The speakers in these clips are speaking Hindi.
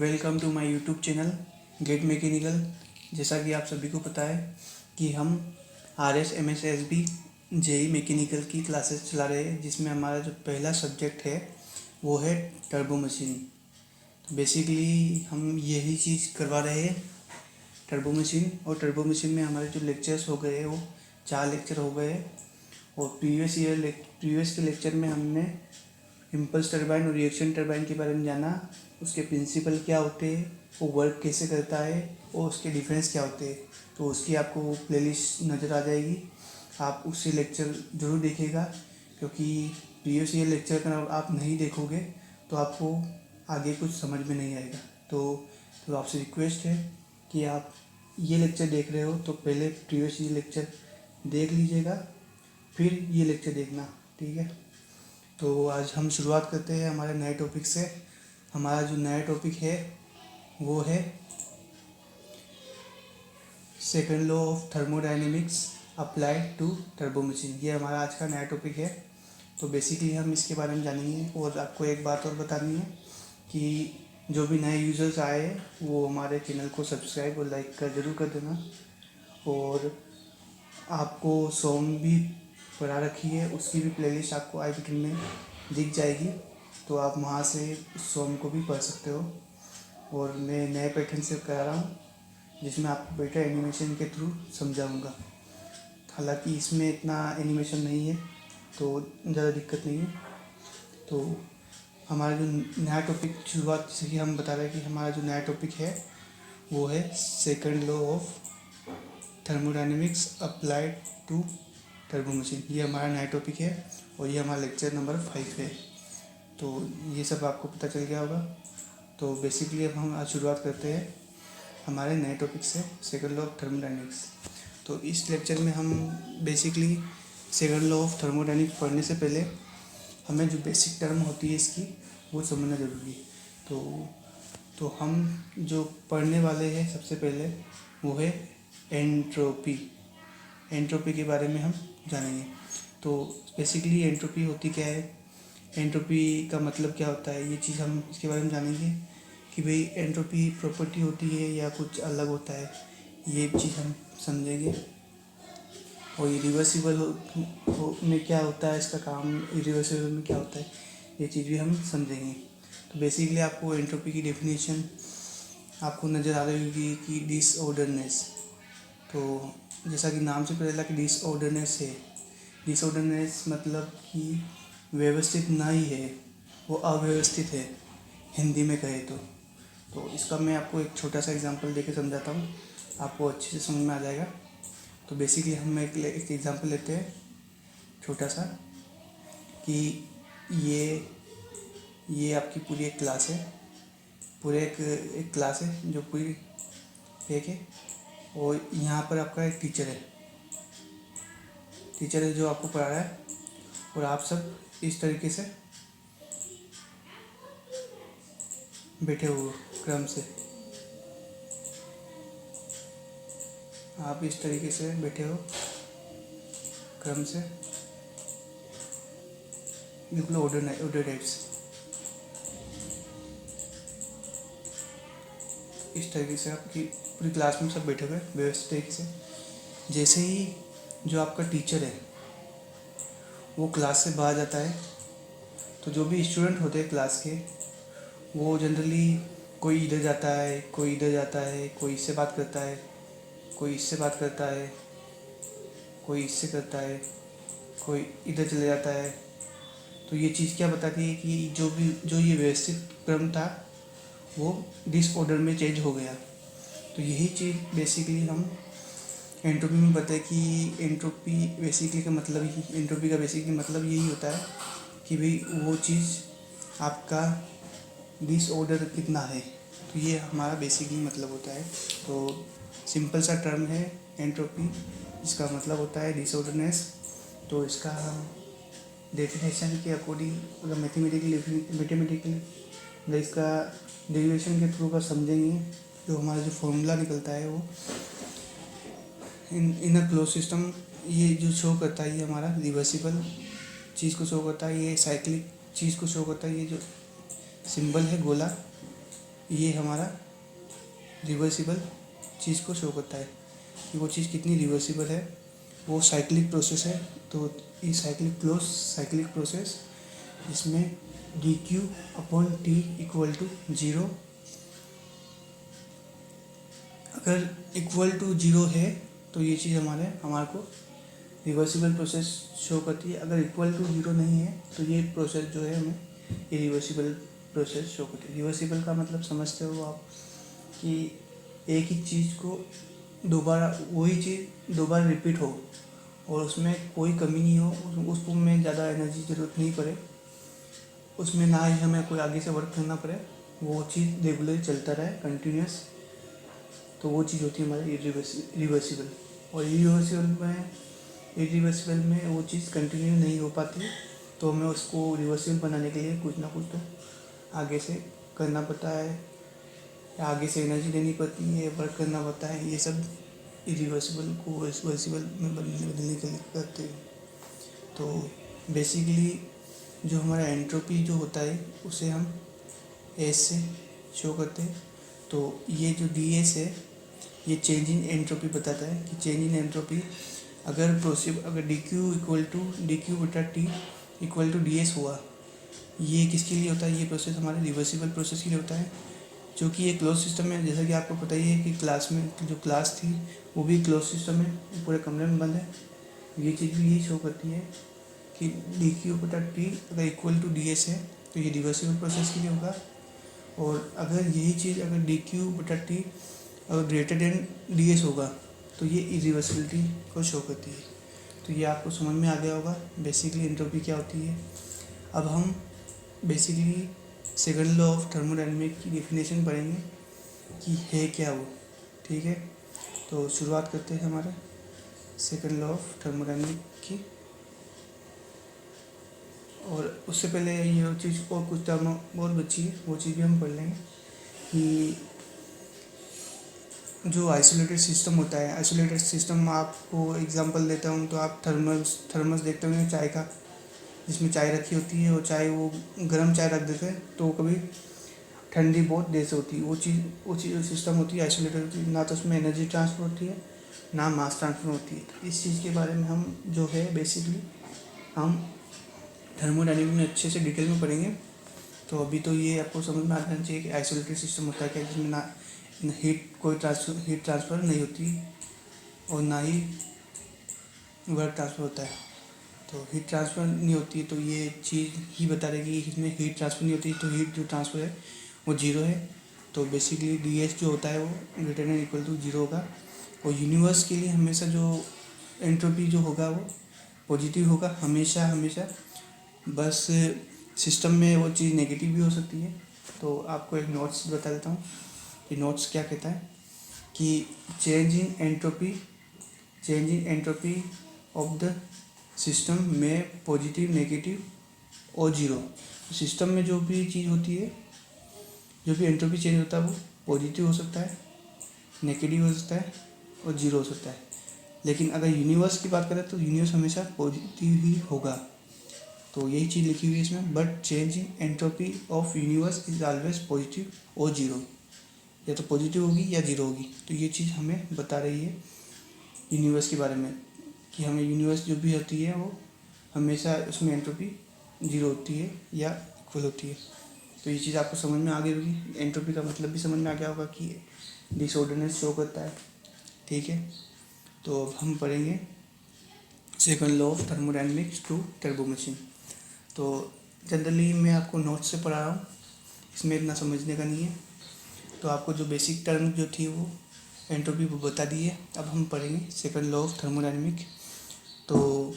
Welcome to my YouTube channel Get Mechanical. जैसा कि आप सभी को पता है कि हम RS MS SB JE mechanical की क्लासेस चला रहे हैं, जिसमें हमारा जो पहला सब्जेक्ट है वो है टर्बो मशीन। तो बेसिकली हम यही चीज़ करवा रहे हैं, टर्बो मशीन। और टर्बो मशीन में हमारे जो लेक्चर्स हो गए वो 4 लेक्चर हो गए। और प्रीवियस के लेक्चर में हमने इम्पल्स टरबाइन और रिएक्शन टरबाइन के बारे में जाना, उसके प्रिंसिपल क्या होते हैं, वो वर्क कैसे करता है और उसके डिफरेंस क्या होते हैं। तो उसकी आपको प्लेलिस्ट नज़र आ जाएगी, आप उससे लेक्चर ज़रूर देखिएगा, क्योंकि प्रीवियस ईयर लेक्चर का आप नहीं देखोगे तो आपको आगे कुछ समझ में नहीं आएगा। तो आपसे रिक्वेस्ट है कि आप ये लेक्चर देख रहे हो तो पहले प्रीवियस ईयर लेक्चर देख लीजिएगा, फिर ये लेक्चर देखना, ठीक है। तो आज हम शुरुआत करते हैं हमारे नए टॉपिक से। हमारा जो नया टॉपिक है वो है second law of thermodynamics applied to turbo machine. ये हमारा आज का नया टॉपिक है। तो बेसिकली हम इसके बारे में जानेंगे। और आपको एक बात और बतानी है कि जो भी नए यूज़र्स आए हैं वो हमारे चैनल को सब्सक्राइब और लाइक ज़रूर कर देना। और आपको सॉन्ग भी पढ़ा रखी है, उसकी भी प्लेलिस्ट आपको आई बटन में दिख जाएगी, तो आप वहाँ से उस सॉन्ग को भी पढ़ सकते हो। और मैं नए पैटर्न से करा रहा हूँ, जिसमें आपको बेटर एनिमेशन के थ्रू समझाऊँगा। हालांकि इसमें इतना एनिमेशन नहीं है तो ज़्यादा दिक्कत नहीं है। तो हमारा जो नया टॉपिक शुरुआत, जैसे कि हम बता रहे हैं कि हमारा जो नया टॉपिक है वो है second law of thermodynamics applied to turbo machine. ये हमारा नया टॉपिक है और ये हमारा लेक्चर नंबर 5 है। तो ये सब आपको पता चल गया होगा। तो बेसिकली अब हम आज शुरुआत करते हैं हमारे नए टॉपिक से, सेकंड लॉ ऑफ थर्मोडायनेमिक्स। तो इस लेक्चर में हम basically second law of thermodynamics पढ़ने से पहले हमें जो बेसिक टर्म होती है इसकी वो समझना ज़रूरी है। तो हम जो पढ़ने वाले हैं सबसे पहले वो है एंट्रोपी। एंट्रोपी के बारे में हम जानेंगे। तो बेसिकली एंट्रोपी होती क्या है, एंट्रोपी का मतलब क्या होता है, ये चीज़ हम इसके बारे में जानेंगे कि भाई एंट्रोपी प्रॉपर्टी होती है या कुछ अलग होता है, ये चीज़ हम समझेंगे। और ये रिवर्सिबल में क्या होता है इसका काम, इरिवर्सिबल में क्या होता है, ये चीज़ भी हम समझेंगे। तो बेसिकली आपको एंट्रोपी की डेफिनेशन आपको नज़र आ रही होगी कि डिसऑर्डरनेस। तो जैसा कि नाम से पता चला कि डिसऑर्डरनेस है। डिसऑर्डरनेस मतलब कि व्यवस्थित नहीं है, वो अव्यवस्थित है, हिंदी में कहे तो इसका मैं आपको एक छोटा सा एग्जांपल देके समझाता हूँ, आपको अच्छे से समझ में आ जाएगा। तो बेसिकली हम एक एग्जांपल लेते हैं छोटा सा, कि ये आपकी पूरी एक क्लास है, पूरे एक क्लास है जो पूरी एक है। और यहाँ पर आपका एक टीचर है जो आपको पढ़ा रहा है। और आप सब इस तरीके से बैठे हुए क्रम से, आप इस तरीके से बैठे हो क्रम से, बिल्कुल ऑर्डर टाइप्स इस तरीके से आपकी पूरी क्लास में सब बैठे हुए व्यवस्थित तरीके से। जैसे ही जो आपका टीचर है वो क्लास से बाहर जाता है, तो जो भी स्टूडेंट होते हैं क्लास के, वो जनरली कोई इधर जाता है, कोई इधर जाता है, कोई इससे बात करता है, कोई इससे बात करता है, कोई इससे करता है, कोई इधर चले जाता है। तो ये चीज़ क्या बताती है कि जो ये व्यवस्थित क्रम था वो डिसऑर्डर में चेंज हो गया। तो यही चीज़ बेसिकली हम एंट्रोपी में बताए कि एंट्रोपी का बेसिकली मतलब यही होता है कि भाई वो चीज़ आपका डिसऑर्डर कितना है। तो ये हमारा बेसिकली मतलब होता है। तो सिंपल सा टर्म है एंट्रोपी, इसका मतलब होता है डिसऑर्डरनेस। तो इसका हम डेफिनेशन के अकॉर्डिंग अगर मैथमेटिकली इसका डेरिवेशन के थ्रू का समझेंगे, जो हमारा जो फॉर्मूला निकलता है वो इन अ क्लोज सिस्टम, ये जो शो करता है ये हमारा रिवर्सिबल चीज़ को शो करता है, ये साइक्लिक चीज़ को शो करता है। ये जो सिंबल है गोला, ये हमारा रिवर्सिबल चीज़ को शो करता है कि वो चीज़ कितनी रिवर्सिबल है। वो साइक्लिक प्रोसेस है, तो ये क्लोज साइक्लिक प्रोसेस जिसमें dq/t इक्वल टू 0, अगर इक्वल टू 0 है तो ये चीज़ हमारे को रिवर्सिबल प्रोसेस शो करती है। अगर इक्वल टू 0 नहीं है तो ये प्रोसेस जो है हमें इरिवर्सिबल प्रोसेस शो करती है। रिवर्सिबल का मतलब समझते हो आप कि एक ही चीज़ को दोबारा, वही चीज़ दोबारा रिपीट हो और उसमें कोई कमी नहीं हो, उसको में ज़्यादा एनर्जी ज़रूरत नहीं पड़े, उसमें ना ही हमें कोई आगे से वर्क करना पड़े, वो चीज़ रेगुलर चलता रहे कंटिन्यूस, तो वो चीज़ होती है हमारी रिवर्सिबल। और इरिवर्सिबल में वो चीज़ कंटिन्यू नहीं हो पाती, तो हमें उसको रिवर्सिबल बनाने के लिए कुछ ना कुछ तो आगे से करना पड़ता है, या आगे से एनर्जी देनी पड़ती है, वर्क करना पड़ता है। ये सब इरिवर्सिबल को रिवर्सिबल में बदलने के लिए करते हैं। तो बेसिकली जो हमारा एंट्रोपी जो होता है उसे हम एस से शो करते हैं। तो ये जो डी एस है ये चेंज इन एंट्रोपी बताता है कि चेंज इन एंट्रोपी अगर डी क्यू बटा t equal to d s हुआ, ये किसके लिए होता है? ये प्रोसेस हमारे रिवर्सिबल प्रोसेस के लिए होता है, जो कि ये क्लोज सिस्टम है। जैसा कि आपको पता ही है कि क्लास में जो क्लास थी वो भी क्लोज सिस्टम है, पूरे कमरे में बंद है। ये चीज़ भी यही शो करती है कि डी क्यू बटा टी अगर इक्वल टू डी एस है तो ये रिवर्सिबल प्रोसेस के लिए होगा। और अगर यही चीज़ अगर डी क्यू बटा टी अगर ग्रेटर देन डी एस होगा तो ये इरिवर्सिबिलिटी को शो करती है। तो ये आपको समझ में आ गया होगा बेसिकली एंट्रोपी क्या होती है। अब हम basically second law of thermodynamics की डेफिनेशन पढ़ेंगे कि है क्या वो, ठीक है। तो शुरुआत करते हैं हमारे सेकंड लॉ ऑफ थर्मोडायनेमिक्स की। और उससे पहले ये चीज़ और कुछ टर्म और बची है, वो चीज़ भी हम पढ़ लेंगे कि जो आइसोलेटेड सिस्टम होता है, आइसोलेटेड सिस्टम आपको एग्जांपल देता हूँ तो आप थर्मस देखते होंगे चाय का, जिसमें चाय रखी होती है और चाय वो गर्म चाय रख देते हैं तो कभी ठंडी बहुत देर से होती है। वो चीज़ सिस्टम होती है आइसोलेटेड होती है, ना तो उसमें एनर्जी ट्रांसफर होती है ना मास ट्रांसफर होती है। इस चीज़ के बारे में हम जो है बेसिकली हम थर्मोडायनेमिक्स में अच्छे से डिटेल में पढ़ेंगे। तो अभी तो ये आपको समझ में आना चाहिए कि आइसोलेटेड सिस्टम होता है क्या, जिसमें ना हीट ट्रांसफ़र नहीं होती और ना ही वर्क ट्रांसफ़र होता है। तो हीट ट्रांसफ़र नहीं होती है तो ये चीज़ ही बता रही कि इसमें हीट ट्रांसफ़र नहीं होती, तो हीट जो ट्रांसफ़र है वो जीरो है। तो बेसिकली डी एस जो होता है वो greater than equal to zero होगा। और यूनिवर्स के लिए हमेशा जो एंट्रोपी जो होगा वो पॉजिटिव होगा हमेशा हमेशा। बस सिस्टम में वो चीज़ नेगेटिव भी हो सकती है। तो आपको एक नोट्स बता देता हूँ कि नोट्स क्या कहता है कि change in entropy of the system में पॉजिटिव, नेगेटिव और जीरो। सिस्टम में जो भी चीज़ होती है, जो भी एंट्रोपी चेंज होता है वो पॉजिटिव हो सकता है, नेगेटिव हो सकता है और जीरो हो सकता है। लेकिन अगर यूनिवर्स की बात करें तो यूनिवर्स हमेशा पॉजिटिव ही होगा। तो यही चीज़ लिखी हुई है इसमें, but change in entropy of universe is always positive और जीरो, या तो पॉजिटिव होगी या जीरो होगी। तो ये चीज़ हमें बता रही है यूनिवर्स के बारे में कि हमें यूनिवर्स जो भी होती है वो हमेशा उसमें एंट्रोपी जीरो होती है या इक्वल होती है। तो ये चीज़ आपको समझ में आ गई होगी, एंट्रोपी का मतलब भी समझ में आ गया होगा कि डिसऑर्डरनेस शो करता है, ठीक है। तो अब हम पढ़ेंगे second law of thermodynamics to turbo machine. तो जनरली मैं आपको नोट्स से पढ़ा रहा हूँ, इसमें इतना समझने का नहीं है। तो आपको जो बेसिक टर्म जो थी वो एंट्रोपी वो बता दी है। अब हम पढ़ेंगे सेकंड लॉ ऑफ थर्मोडायनेमिक्स। तो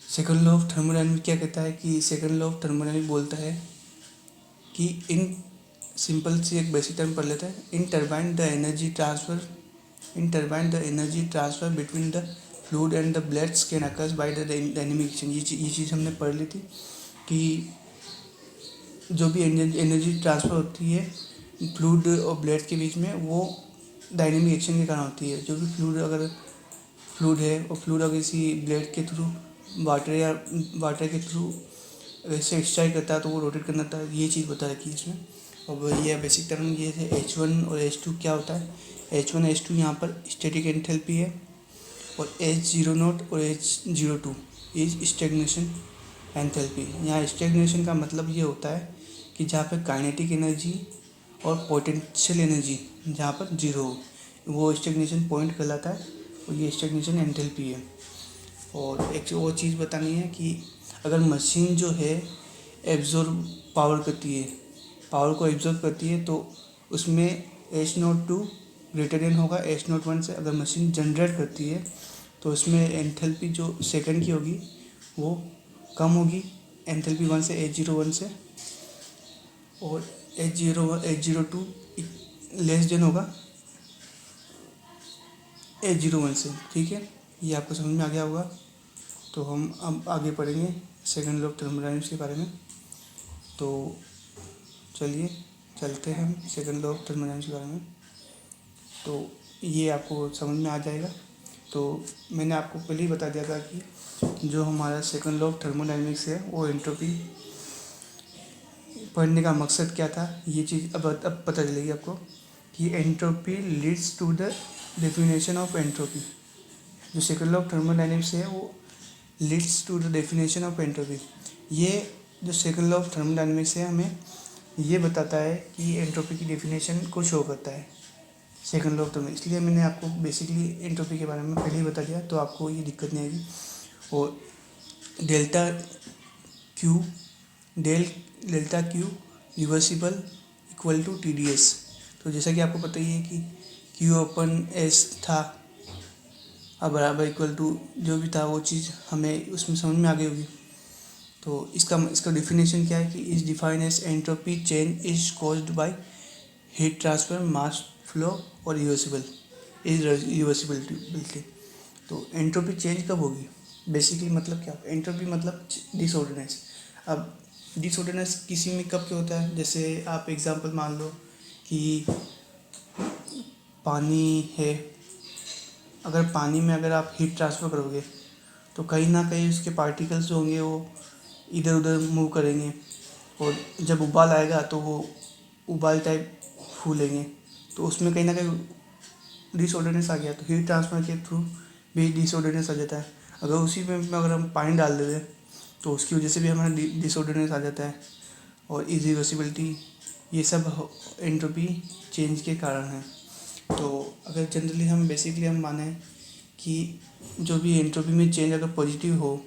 सेकंड लॉ ऑफ थर्मोडायनेमिक्स क्या कहता है कि सेकंड लॉ ऑफ थर्मोडायनेमिक्स बोलता है कि इन सिंपल सी एक बेसिक टर्म पढ़ लेते हैं। In turbine the energy transfer between the fluid and the blades can occurs by the dynamic action. ये चीज़ हमने पढ़ ली थी कि जो भी एनर्जी ट्रांसफ़र होती है फ्लूइड और ब्लेड के बीच में वो डायनेमिक एक्शन के कारण होती है। जो भी फ्लूइड है और फ्लूइड अगर किसी ब्लेड के थ्रू वाटर के थ्रू से एक्सट्रैक्ट करता है तो वो रोटेट करना था। ये चीज़ बता रखी है इसमें। अब ये बेसिक टर्म ये है H1 और H2 क्या होता है। H1 H2 यहाँ पर स्टैटिक एंथैल्पी है और H0 और H02 इज स्टैग्नेशन एंथैल्पी। यहाँ स्टैग्नेशन का मतलब ये होता है कि जहाँ पर काइनेटिक एनर्जी और पोटेंशियल एनर्जी जहाँ पर जीरो हो वो स्टैग्नेशन पॉइंट कहलाता है और ये स्टैग्नेशन एंथैल्पी है। और एक और चीज़ बतानी है कि अगर मशीन जो है एब्जॉर्ब पावर करती है, पावर को एब्जॉर्ब करती है, तो उसमें H02 ग्रेटर देन होगा H01 से। अगर मशीन जनरेट करती है तो उसमें एंथैल्पी जो सेकंड की होगी वो कम होगी एंथैल्पी 1 से H01 से, और H02 लेस देन होगा H01 से। ठीक है, ये आपको समझ में आ गया होगा। तो हम अब आगे पढ़ेंगे सेकंड लॉ ऑफ थर्मोडायनेमिक्स के बारे में। तो चलिए चलते हैं हम सेकंड लॉ ऑफ थर्मोडायनेमिक्स के बारे में। तो ये आपको समझ में आ जाएगा। तो मैंने आपको पहले ही बता दिया था कि जो हमारा सेकंड लॉ ऑफ थर्मोडायनेमिक्स है वो एंट्रोपी पढ़ने का मकसद क्या था, ये चीज़ अब पता चलेगी आपको कि entropy leads to the definition of entropy. जो सेकंड लॉ ऑफ थर्मोडायनेमिक्स है वो leads to the definition of entropy. ये जो सेकंड लॉ ऑफ थर्मोडायनेमिक्स है हमें ये बताता है कि एंट्रोपी की डेफिनेशन को शो करता है सेकंड लॉ ऑफ थर्मोडायनेमिक्स। इसलिए मैंने आपको बेसिकली एंट्रोपी के बारे में पहले ही बता दिया, तो आपको ये दिक्कत नहीं आएगी। और delta q reversible equal to TdS। तो जैसा कि आपको पता ही है कि Q/S था अब बराबर इक्वल टू जो भी था वो चीज़ हमें उसमें समझ में आ गई होगी। तो इसका डेफिनेशन क्या है कि is define as entropy change is caused by heat transfer mass flow और रिवर्सिबिलिटी। तो एंट्रोपी चेंज कब होगी, बेसिकली मतलब क्या, एंट्रोपी मतलब डिसऑर्डरनेस। अब डिसऑर्डरनेस किसी में कब क्या होता है, जैसे आप एग्जांपल मान लो कि पानी है, अगर पानी में अगर आप हीट ट्रांसफ़र करोगे तो कहीं ना कहीं उसके पार्टिकल्स जो होंगे वो इधर उधर मूव करेंगे, और जब उबाल आएगा तो वो उबाल टाइप फूलेंगे, तो उसमें कहीं ना कहीं डिसऑर्डरनेस आ गया। तो हीट ट्रांसफ़र के थ्रू भी डिसऑर्डरनेस आ जाता है। अगर उसी में अगर हम पानी डाल देते तो उसकी वजह से भी हमारा डिसऑर्डरनेस आ जाता है, और इरिवर्सिबिलिटी, ये सब एंट्रोपी चेंज के कारण हैं। तो अगर जनरली हम बेसिकली हम माने कि जो भी एंट्रोपी में चेंज अगर पॉजिटिव हो,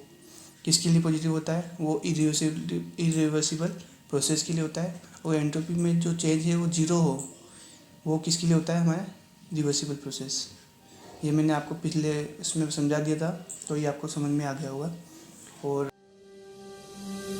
किसके लिए पॉजिटिव होता है, वो इरिवर्सिबल प्रोसेस के लिए होता है। और एंट्रोपी में जो चेंज है वो जीरो हो, वो किसके लिए होता है, हमारा रिवर्सिबल प्रोसेस। ये मैंने आपको पिछले इसमें समझा दिया था, तो ये आपको समझ में आ गया होगा। और